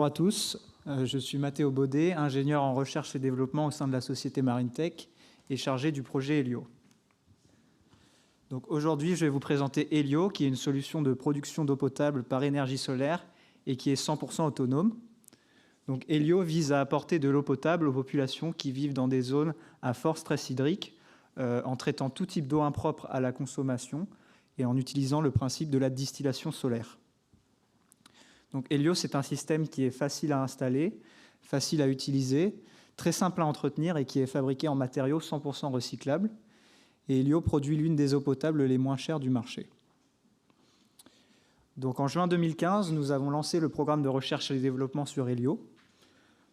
Bonjour à tous, je suis Mathéo Baudet, ingénieur en recherche et développement au sein de la société MarineTech et chargé du projet Helio. Donc aujourd'hui, je vais vous présenter Helio, qui est une solution de production d'eau potable par énergie solaire et qui est 100% autonome. Donc Helio vise à apporter de l'eau potable aux populations qui vivent dans des zones à fort stress hydrique en traitant tout type d'eau impropre à la consommation et en utilisant le principe de la distillation solaire. Donc Helio, c'est un système qui est facile à installer, facile à utiliser, très simple à entretenir et qui est fabriqué en matériaux 100% recyclables. Et Helio produit l'une des eaux potables les moins chères du marché. Donc en juin 2015, nous avons lancé le programme de recherche et développement sur Helio.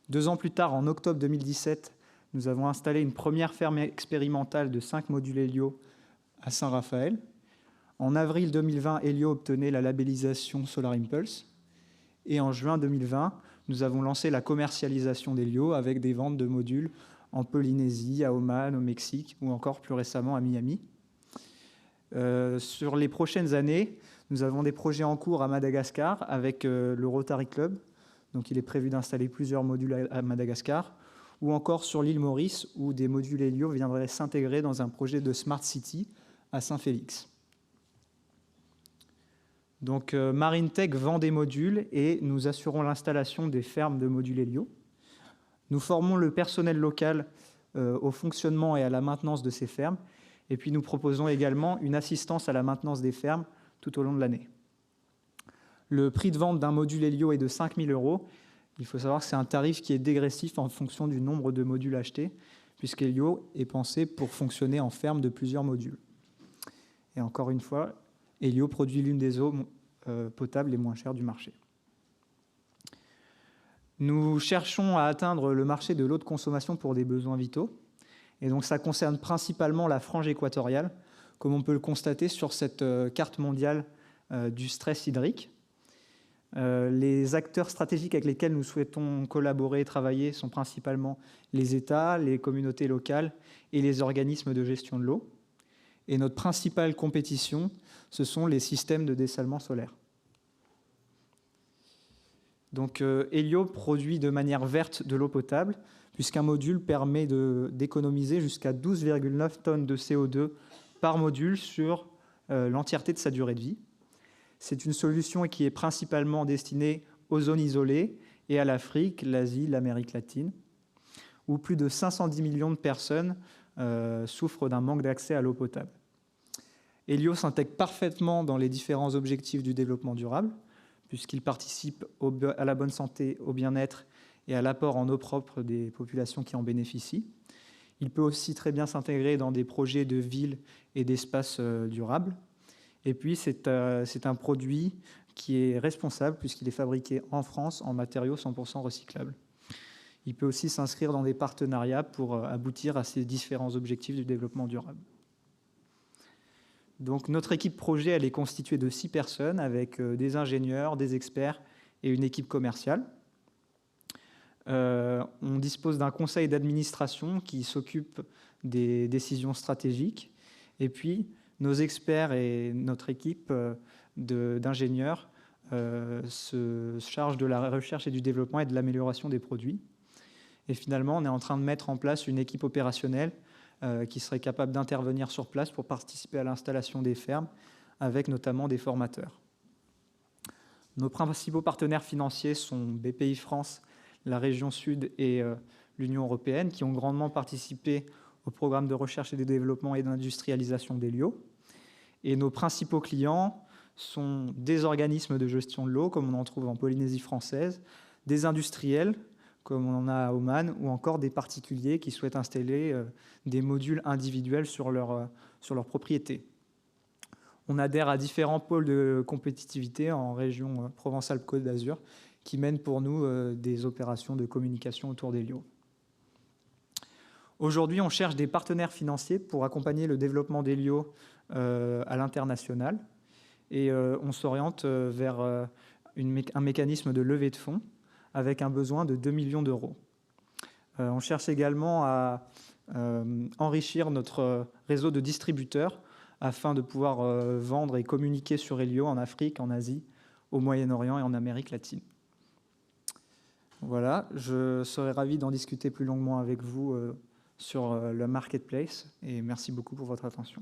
2 ans plus tard, en octobre 2017, nous avons installé une première ferme expérimentale de 5 modules Helio à Saint-Raphaël. En avril 2020, Helio obtenait la labellisation Solar Impulse. Et en juin 2020, nous avons lancé la commercialisation d'Helio avec des ventes de modules en Polynésie, à Oman, au Mexique ou encore plus récemment à Miami. Sur les prochaines années, nous avons des projets en cours à Madagascar avec le Rotary Club. Donc il est prévu d'installer plusieurs modules à Madagascar, ou encore sur l'île Maurice où des modules Helio viendraient s'intégrer dans un projet de Smart City à Saint-Félix. Donc MarineTech vend des modules et nous assurons l'installation des fermes de modules Helio. Nous formons le personnel local au fonctionnement et à la maintenance de ces fermes. Et puis nous proposons également une assistance à la maintenance des fermes tout au long de l'année. Le prix de vente d'un module Helio est de 5 000 €. Il faut savoir que c'est un tarif qui est dégressif en fonction du nombre de modules achetés, puisqu'Helio est pensé pour fonctionner en ferme de plusieurs modules. Et encore une fois, Helio produit l'une des eaux potables les moins chères du marché. Nous cherchons à atteindre le marché de l'eau de consommation pour des besoins vitaux. Et donc ça concerne principalement la frange équatoriale, comme on peut le constater sur cette carte mondiale du stress hydrique. Les acteurs stratégiques avec lesquels nous souhaitons collaborer et travailler sont principalement les États, les communautés locales et les organismes de gestion de l'eau. Et notre principale compétition, ce sont les systèmes de dessalement solaire. Donc Helio produit de manière verte de l'eau potable, puisqu'un module permet d'économiser jusqu'à 12,9 tonnes de CO2 par module sur l'entièreté de sa durée de vie. C'est une solution qui est principalement destinée aux zones isolées et à l'Afrique, l'Asie, l'Amérique latine, où plus de 510 millions de personnes souffrent d'un manque d'accès à l'eau potable. Helio s'intègre parfaitement dans les différents objectifs du développement durable, puisqu'il participe à la bonne santé, au bien-être et à l'apport en eau propre des populations qui en bénéficient. Il peut aussi très bien s'intégrer dans des projets de villes et d'espaces durables. Et puis, c'est un produit qui est responsable, puisqu'il est fabriqué en France en matériaux 100% recyclables. Il peut aussi s'inscrire dans des partenariats pour aboutir à ces différents objectifs du développement durable. Donc, notre équipe projet, elle est constituée de 6 personnes avec des ingénieurs, des experts et une équipe commerciale. On dispose d'un conseil d'administration qui s'occupe des décisions stratégiques. Et puis, nos experts et notre équipe d'ingénieurs se chargent de la recherche et du développement et de l'amélioration des produits. Et finalement, on est en train de mettre en place une équipe opérationnelle qui serait capable d'intervenir sur place pour participer à l'installation des fermes, avec notamment des formateurs. Nos principaux partenaires financiers sont BPI France, la région Sud et l'Union européenne, qui ont grandement participé au programme de recherche et de développement et d'industrialisation d'Helio. Et nos principaux clients sont des organismes de gestion de l'eau, comme on en trouve en Polynésie française, des industriels, comme on en a à Oman, ou encore des particuliers qui souhaitent installer des modules individuels sur leur propriété. On adhère à différents pôles de compétitivité en région Provence-Alpes-Côte d'Azur qui mènent pour nous des opérations de communication autour d'Helio. Aujourd'hui, on cherche des partenaires financiers pour accompagner le développement d'Helio à l'international et on s'oriente vers un mécanisme de levée de fonds avec un besoin de 2 millions d'euros. On cherche également à enrichir notre réseau de distributeurs afin de pouvoir vendre et communiquer sur Helio en Afrique, en Asie, au Moyen-Orient et en Amérique latine. Voilà, je serais ravi d'en discuter plus longuement avec vous sur le marketplace et merci beaucoup pour votre attention.